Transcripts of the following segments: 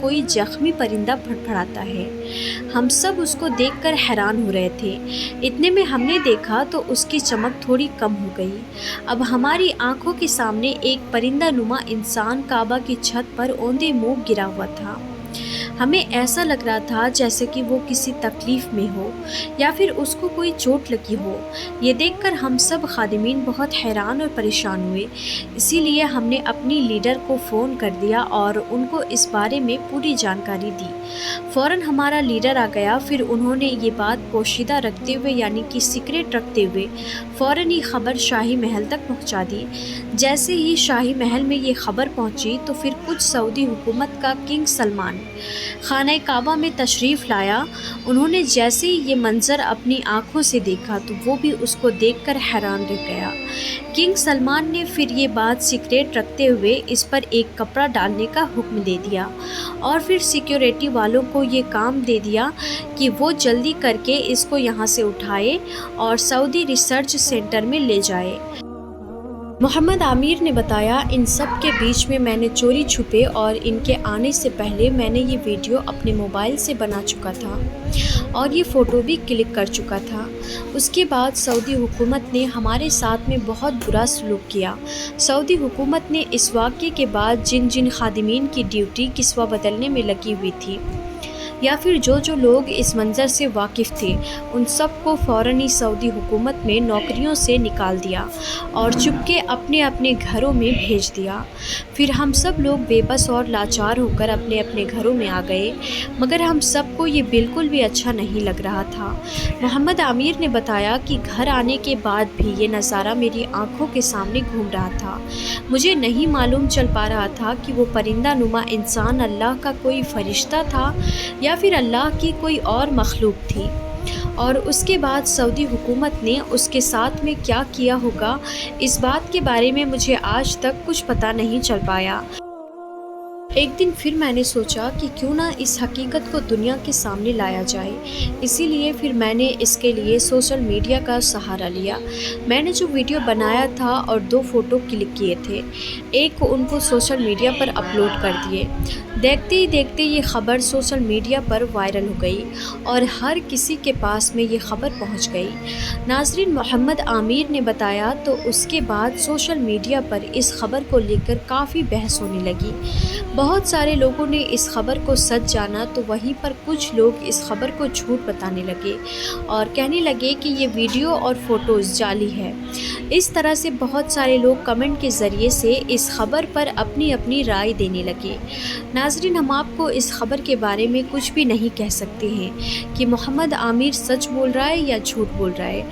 کوئی زخمی پرندہ پھڑپھڑاتا ہے۔ ہم سب اس کو دیکھ کر حیران ہو رہے تھے۔ اتنے میں ہم نے دیکھا تو اس کی چمک تھوڑی کم ہو گئی۔ اب ہماری آنکھوں کے سامنے ایک پرندہ نما انسان کعبہ کی چھت پر اوندے منہ گرا ہوا تھا۔ ہمیں ایسا لگ رہا تھا جیسے کہ وہ کسی تکلیف میں ہو یا پھر اس کو کوئی چوٹ لگی ہو۔ یہ دیکھ کر ہم سب خادمین بہت حیران اور پریشان ہوئے، اسی لیے ہم نے اپنی لیڈر کو فون کر دیا اور ان کو اس بارے میں پوری جانکاری دی۔ فوراً ہمارا لیڈر آ گیا، پھر انہوں نے یہ بات پوشیدہ رکھتے ہوئے یعنی کہ سیکریٹ رکھتے ہوئے فوراً یہ خبر شاہی محل تک پہنچا دی۔ جیسے ہی شاہی محل میں یہ خبر پہنچی تو پھر کچھ سعودی حکومت کا کنگ سلمان خانہ کعبہ میں تشریف لایا۔ انہوں نے جیسے ہی یہ منظر اپنی آنکھوں سے دیکھا تو وہ بھی اس کو دیکھ کر حیران رہ گیا۔ کنگ سلمان نے پھر یہ بات سیکریٹ رکھتے ہوئے اس پر ایک کپڑا ڈالنے کا حکم دے دیا اور پھر سیکیورٹی والوں کو یہ کام دے دیا کہ وہ جلدی کر کے اس کو یہاں سے اٹھائے اور سعودی ریسرچ سینٹر میں لے جائے۔ محمد عامر نے بتایا، ان سب کے بیچ میں نے چوری چھپے اور ان کے آنے سے پہلے میں نے یہ ویڈیو اپنے موبائل سے بنا چکا تھا اور یہ فوٹو بھی کلک کر چکا تھا۔ اس کے بعد سعودی حکومت نے ہمارے ساتھ میں بہت برا سلوک کیا۔ سعودی حکومت نے اس واقعے کے بعد جن خادمین کی ڈیوٹی کسوہ بدلنے میں لگی ہوئی تھی یا پھر جو لوگ اس منظر سے واقف تھے ان سب کو فوراً ہی سعودی حکومت میں نوکریوں سے نکال دیا اور چپکے اپنے اپنے گھروں میں بھیج دیا۔ پھر ہم سب لوگ بے بس اور لاچار ہو کر اپنے اپنے گھروں میں آ گئے، مگر ہم سب کو یہ بالکل بھی اچھا نہیں لگ رہا تھا۔ محمد عامر نے بتایا کہ گھر آنے کے بعد بھی یہ نظارہ میری آنکھوں کے سامنے گھوم رہا تھا۔ مجھے نہیں معلوم چل پا رہا تھا کہ وہ پرندہ نما انسان اللہ کا کوئی فرشتہ تھا یا پھر اللہ کی کوئی اور مخلوق تھی، اور اس کے بعد سعودی حکومت نے اس کے ساتھ میں کیا کیا ہوگا اس بات کے بارے میں مجھے آج تک کچھ پتہ نہیں چل پایا۔ ایک دن پھر میں نے سوچا کہ کیوں نہ اس حقیقت کو دنیا کے سامنے لایا جائے، اسی لیے پھر میں نے اس کے لیے سوشل میڈیا کا سہارا لیا۔ میں نے جو ویڈیو بنایا تھا اور 2 فوٹو کلک کیے تھے، ایک کو ان کو سوشل میڈیا پر اپلوڈ کر دیے۔ دیکھتے ہی دیکھتے یہ خبر سوشل میڈیا پر وائرل ہو گئی اور ہر کسی کے پاس میں یہ خبر پہنچ گئی۔ ناظرین، محمد عامر نے بتایا تو اس کے بعد سوشل میڈیا پر اس خبر کو لے کر کافی بحث ہونے لگی۔ بہت سارے لوگوں نے اس خبر کو سچ جانا تو وہیں پر کچھ لوگ اس خبر کو جھوٹ بتانے لگے اور کہنے لگے کہ یہ ویڈیو اور فوٹوز جعلی ہے۔ اس طرح سے بہت سارے لوگ کمنٹ کے ذریعے سے اس خبر پر اپنی اپنی رائے دینے لگے۔ ناظرین، ہم آپ کو اس خبر کے بارے میں کچھ بھی نہیں کہہ سکتے ہیں کہ محمد عامر سچ بول رہا ہے یا جھوٹ بول رہا ہے،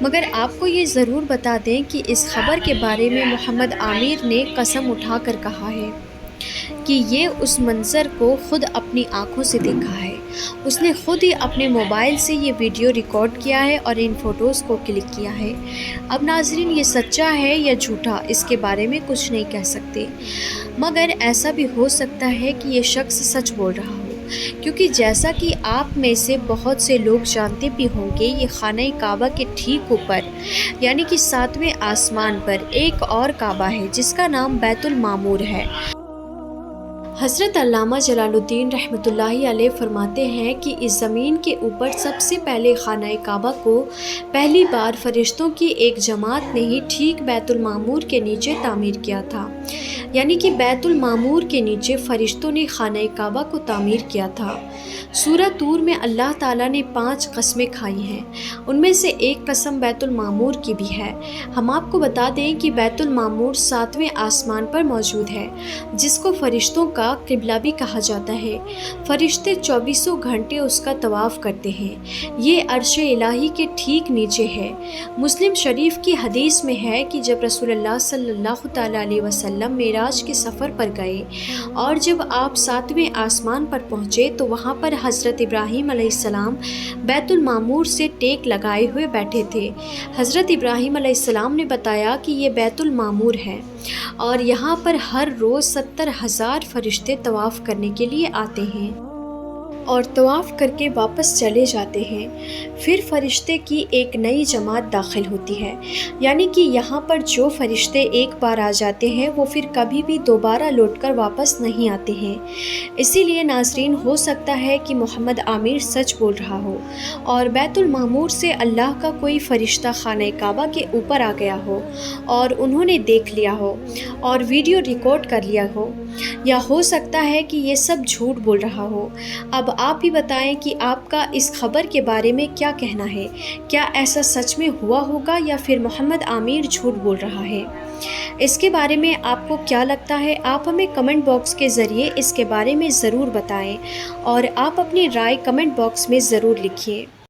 مگر آپ کو یہ ضرور بتا دیں کہ اس خبر کے بارے میں محمد عامر نے قسم اٹھا کر کہا ہے کہ یہ اس منظر کو خود اپنی آنکھوں سے دیکھا ہے۔ اس نے خود ہی اپنے موبائل سے یہ ویڈیو ریکارڈ کیا ہے اور ان فوٹوز کو کلک کیا ہے۔ اب ناظرین، یہ سچا ہے یا جھوٹا اس کے بارے میں کچھ نہیں کہہ سکتے، مگر ایسا بھی ہو سکتا ہے کہ یہ شخص سچ بول رہا ہو، کیونکہ جیسا کہ آپ میں سے بہت سے لوگ جانتے بھی ہوں گے، یہ خانہ کعبہ کے ٹھیک اوپر یعنی کہ 7ویں آسمان پر ایک اور کعبہ ہے جس کا نام بیت المعمور ہے۔ حضرت علامہ جلال الدین رحمۃ اللہ علیہ فرماتے ہیں کہ اس زمین کے اوپر سب سے پہلے خانہ کعبہ کو پہلی بار فرشتوں کی ایک جماعت نے ہی ٹھیک بیت المعمور کے نیچے تعمیر کیا تھا، یعنی کہ بیت المعمور کے نیچے فرشتوں نے خانہ کعبہ کو تعمیر کیا تھا۔ سورہ طور میں اللہ تعالیٰ نے 5 قسمیں کھائی ہیں، ان میں سے ایک قسم بیت المعمور کی بھی ہے۔ ہم آپ کو بتا دیں کہ بیت المعمور 7ویں آسمان پر موجود ہے، جس کو فرشتوں کا قبلہ بھی کہا جاتا ہے۔ فرشتے 24 گھنٹے اس کا طواف کرتے ہیں۔ یہ عرش الہی کے ٹھیک نیچے ہے۔ مسلم شریف کی حدیث میں ہے کہ جب رسول اللہ صلی اللہ تعالیٰ علیہ وسلم معراج کے سفر پر گئے اور جب آپ 7ویں آسمان پر پہنچے تو وہاں پر حضرت ابراہیم علیہ السلام بیت المعمور سے ٹیک لگائے ہوئے بیٹھے تھے۔ حضرت ابراہیم علیہ السلام نے بتایا کہ یہ بیت المعمور ہے اور یہاں پر ہر روز 70,000 فرشتے طواف کرنے کے لیے آتے ہیں۔ اور طواف کر کے واپس چلے جاتے ہیں، پھر فرشتے کی ایک نئی جماعت داخل ہوتی ہے، یعنی کہ یہاں پر جو فرشتے ایک بار آ جاتے ہیں وہ پھر کبھی بھی دوبارہ لوٹ کر واپس نہیں آتے ہیں۔ اسی لیے ناظرین، ہو سکتا ہے کہ محمد عامر سچ بول رہا ہو اور بیت المعمور سے اللہ کا کوئی فرشتہ خانہ کعبہ کے اوپر آ گیا ہو اور انہوں نے دیکھ لیا ہو اور ویڈیو ریکارڈ کر لیا ہو، یا ہو سکتا ہے کہ یہ سب جھوٹ بول رہا ہو۔ اب آپ ہی بتائیں کہ آپ کا اس خبر کے بارے میں کیا کہنا ہے؟ کیا ایسا سچ میں ہوا ہوگا یا پھر محمد عامر جھوٹ بول رہا ہے؟ اس کے بارے میں آپ کو کیا لگتا ہے؟ آپ ہمیں کمنٹ باکس کے ذریعے اس کے بارے میں ضرور بتائیں اور آپ اپنی رائے کمنٹ باکس میں ضرور لکھیے۔